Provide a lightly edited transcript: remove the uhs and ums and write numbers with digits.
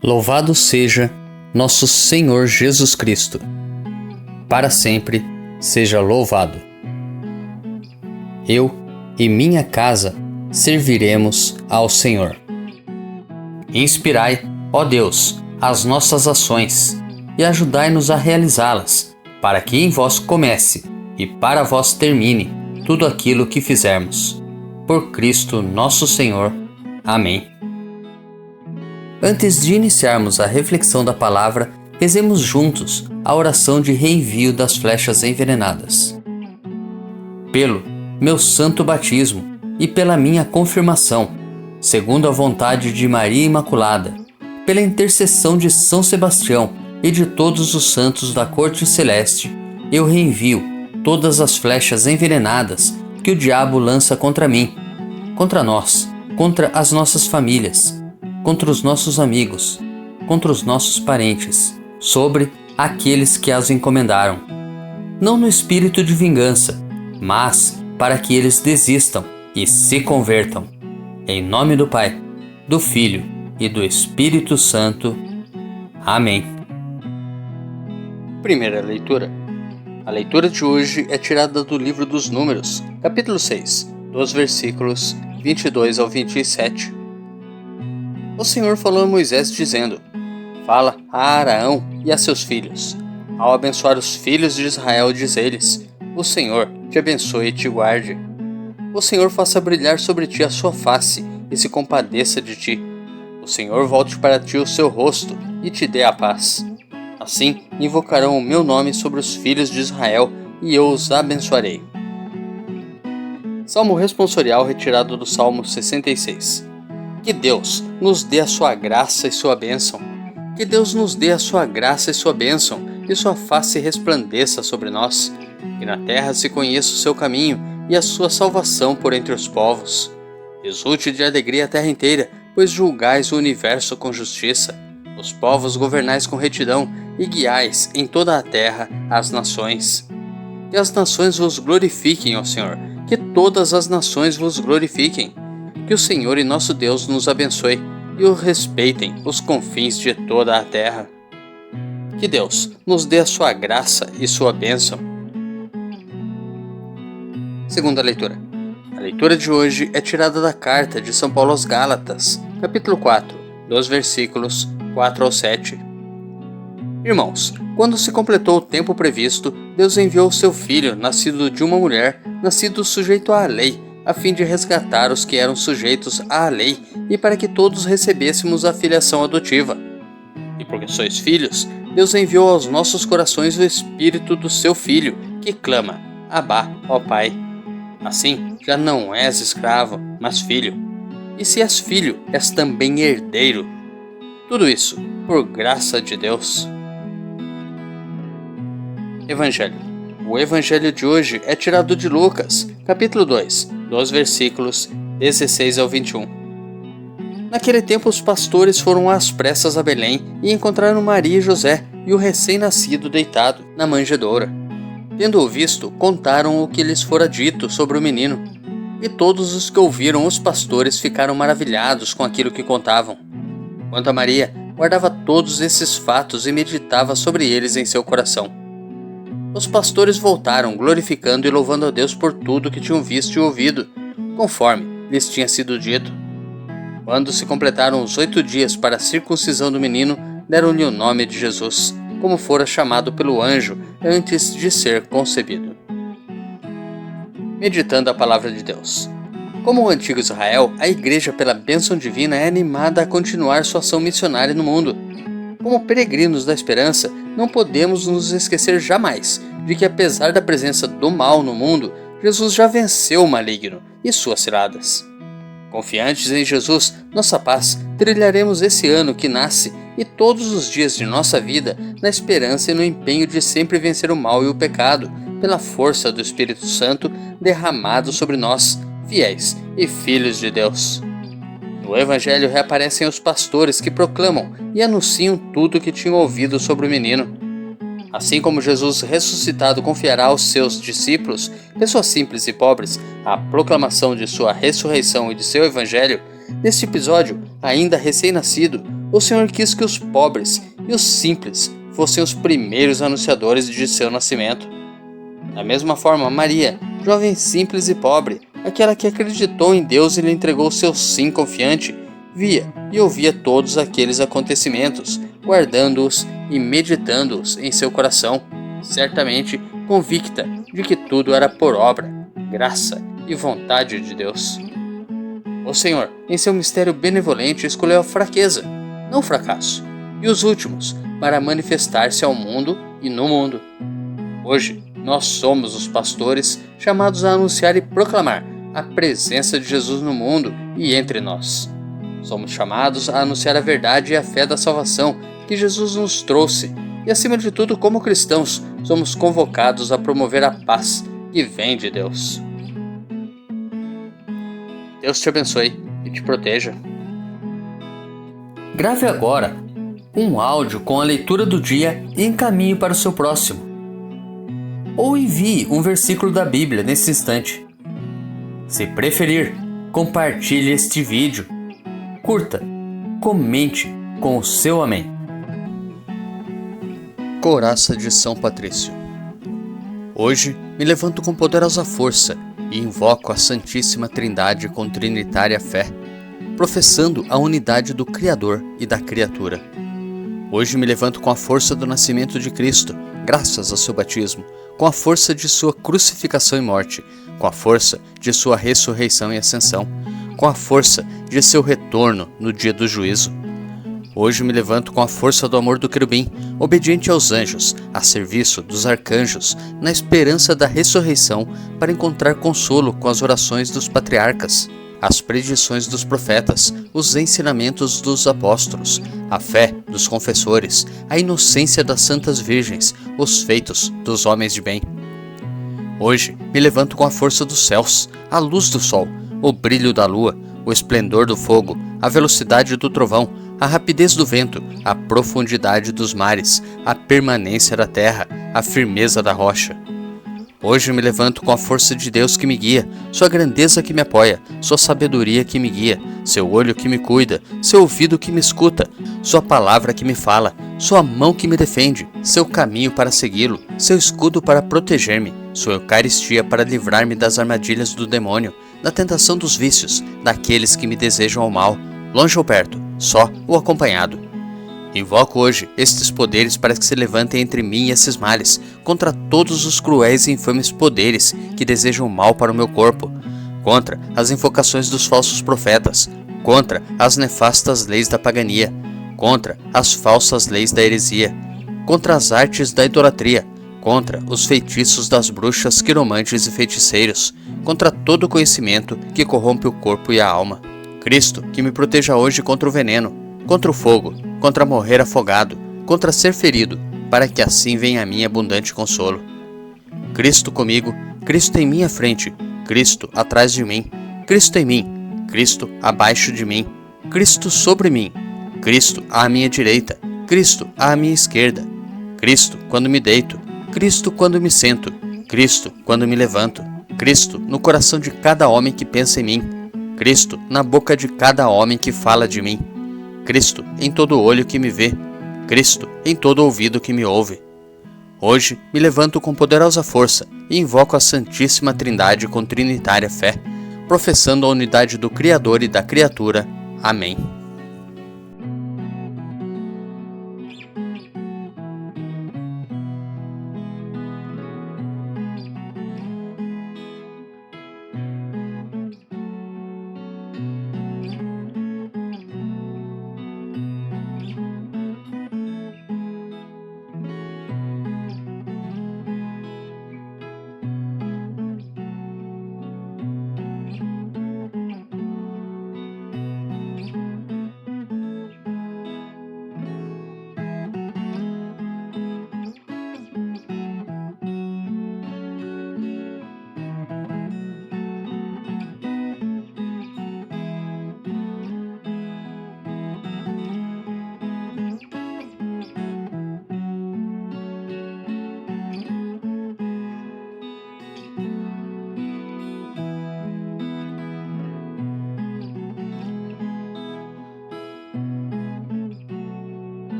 Louvado seja nosso Senhor Jesus Cristo. Para sempre seja louvado. Eu e minha casa serviremos ao Senhor. Inspirai, ó Deus, as nossas ações e ajudai-nos a realizá-las, para que em vós comece e para vós termine tudo aquilo que fizermos. Por Cristo nosso Senhor. Amém. Antes de iniciarmos a reflexão da palavra, rezemos juntos a oração de reenvio das flechas envenenadas. Pelo meu santo batismo e pela minha confirmação, segundo a vontade de Maria Imaculada, pela intercessão de São Sebastião e de todos os santos da corte celeste, eu reenvio todas as flechas envenenadas que o diabo lança contra mim, contra nós, contra as nossas famílias, contra os nossos amigos, contra os nossos parentes, sobre aqueles que as encomendaram. Não no espírito de vingança, mas para que eles desistam e se convertam. Em nome do Pai, do Filho e do Espírito Santo. Amém. Primeira leitura. A leitura de hoje é tirada do livro dos Números, capítulo 6, dos versículos 22 ao 27. O Senhor falou a Moisés dizendo: Fala a Araão e a seus filhos. Ao abençoar os filhos de Israel, diz eles: O Senhor te abençoe e te guarde. O Senhor faça brilhar sobre ti a sua face e se compadeça de ti. O Senhor volte para ti o seu rosto e te dê a paz. Assim invocarão o meu nome sobre os filhos de Israel e eu os abençoarei. Salmo responsorial retirado do Salmo 66. Que Deus nos dê a sua graça e sua bênção. Que Deus nos dê a sua graça e sua bênção, e sua face resplandeça sobre nós. Que na terra se conheça o seu caminho e a sua salvação por entre os povos. Exulte de alegria a terra inteira, pois julgais o universo com justiça. Os povos governais com retidão e guiais em toda a terra as nações. Que as nações vos glorifiquem, ó Senhor, que todas as nações vos glorifiquem. Que o Senhor e nosso Deus nos abençoe e o respeitem os confins de toda a terra. Que Deus nos dê a sua graça e sua bênção. Segunda leitura. A leitura de hoje é tirada da carta de São Paulo aos Gálatas, capítulo 4, dos versículos 4 ao 7. Irmãos, quando se completou o tempo previsto, Deus enviou o seu Filho, nascido de uma mulher, nascido sujeito à lei, a fim de resgatar os que eram sujeitos à lei e para que todos recebêssemos a filiação adotiva. E porque sois filhos, Deus enviou aos nossos corações o Espírito do seu Filho, que clama: Abá, ó Pai. Assim, já não és escravo, mas filho. E se és filho, és também herdeiro. Tudo isso por graça de Deus. Evangelho. O evangelho de hoje é tirado de Lucas, capítulo 2, dos versículos 16 ao 21. Naquele tempo os pastores foram às pressas a Belém e encontraram Maria e José e o recém-nascido deitado na manjedoura. Tendo-o visto, contaram o que lhes fora dito sobre o menino. E todos os que ouviram os pastores ficaram maravilhados com aquilo que contavam. Quanto a Maria, guardava todos esses fatos e meditava sobre eles em seu coração. Os pastores voltaram, glorificando e louvando a Deus por tudo que tinham visto e ouvido, conforme lhes tinha sido dito. Quando se completaram os 8 dias para a circuncisão do menino, deram-lhe o nome de Jesus, como fora chamado pelo anjo antes de ser concebido. Meditando a palavra de Deus. Como o antigo Israel, a Igreja, pela bênção divina, é animada a continuar sua ação missionária no mundo. Como peregrinos da esperança, não podemos nos esquecer jamais de que, apesar da presença do mal no mundo, Jesus já venceu o maligno e suas ciladas. Confiantes em Jesus, nossa paz, trilharemos esse ano que nasce e todos os dias de nossa vida na esperança e no empenho de sempre vencer o mal e o pecado, pela força do Espírito Santo derramado sobre nós, fiéis e filhos de Deus. No Evangelho reaparecem os pastores que proclamam e anunciam tudo o que tinham ouvido sobre o menino. Assim como Jesus ressuscitado confiará aos seus discípulos, pessoas simples e pobres, a proclamação de sua ressurreição e de seu Evangelho, neste episódio, ainda recém-nascido, o Senhor quis que os pobres e os simples fossem os primeiros anunciadores de seu nascimento. Da mesma forma, Maria, jovem simples e pobre, aquela que acreditou em Deus e lhe entregou seu sim confiante, via e ouvia todos aqueles acontecimentos, guardando-os e meditando-os em seu coração, certamente convicta de que tudo era por obra, graça e vontade de Deus. O Senhor, em seu mistério benevolente, escolheu a fraqueza, não o fracasso, e os últimos, para manifestar-se ao mundo e no mundo. Hoje, nós somos os pastores chamados a anunciar e proclamar a presença de Jesus no mundo e entre nós. Somos chamados a anunciar a verdade e a fé da salvação que Jesus nos trouxe e, acima de tudo, como cristãos, somos convocados a promover a paz que vem de Deus. Deus te abençoe e te proteja. Grave agora um áudio com a leitura do dia e encaminhe para o seu próximo. Ou envie um versículo da Bíblia nesse instante. Se preferir, compartilhe este vídeo. Curta, comente com o seu amém. Coraça de São Patrício. Hoje me levanto com poderosa força e invoco a Santíssima Trindade com trinitária fé, professando a unidade do Criador e da criatura. Hoje me levanto com a força do nascimento de Cristo, graças ao seu batismo, com a força de sua crucificação e morte, com a força de sua ressurreição e ascensão, com a força de seu retorno no dia do juízo. Hoje me levanto com a força do amor do querubim, obediente aos anjos, a serviço dos arcanjos, na esperança da ressurreição, para encontrar consolo com as orações dos patriarcas, as predições dos profetas, os ensinamentos dos apóstolos, a fé dos confessores, a inocência das santas virgens, os feitos dos homens de bem. Hoje me levanto com a força dos céus, a luz do sol, o brilho da lua, o esplendor do fogo, a velocidade do trovão, a rapidez do vento, a profundidade dos mares, a permanência da terra, a firmeza da rocha. Hoje me levanto com a força de Deus que me guia, sua grandeza que me apoia, sua sabedoria que me guia, seu olho que me cuida, seu ouvido que me escuta, sua palavra que me fala, sua mão que me defende, seu caminho para segui-lo, seu escudo para proteger-me, sua Eucaristia para livrar-me das armadilhas do demônio, da tentação dos vícios, daqueles que me desejam ao mal, longe ou perto, só ou acompanhado. Invoco hoje estes poderes para que se levantem entre mim e esses males, contra todos os cruéis e infames poderes que desejam mal para o meu corpo, contra as invocações dos falsos profetas, contra as nefastas leis da pagania, contra as falsas leis da heresia, contra as artes da idolatria, contra os feitiços das bruxas, quiromantes e feiticeiros, contra todo o conhecimento que corrompe o corpo e a alma. Cristo, que me proteja hoje contra o veneno, contra o fogo, contra morrer afogado, contra ser ferido, para que assim venha a mim abundante consolo. Cristo comigo, Cristo em minha frente, Cristo atrás de mim, Cristo em mim, Cristo abaixo de mim, Cristo sobre mim, Cristo à minha direita, Cristo à minha esquerda, Cristo quando me deito, Cristo quando me sento, Cristo quando me levanto, Cristo no coração de cada homem que pensa em mim, Cristo na boca de cada homem que fala de mim, Cristo em todo olho que me vê, Cristo em todo ouvido que me ouve. Hoje me levanto com poderosa força e invoco a Santíssima Trindade com trinitária fé, professando a unidade do Criador e da criatura. Amém.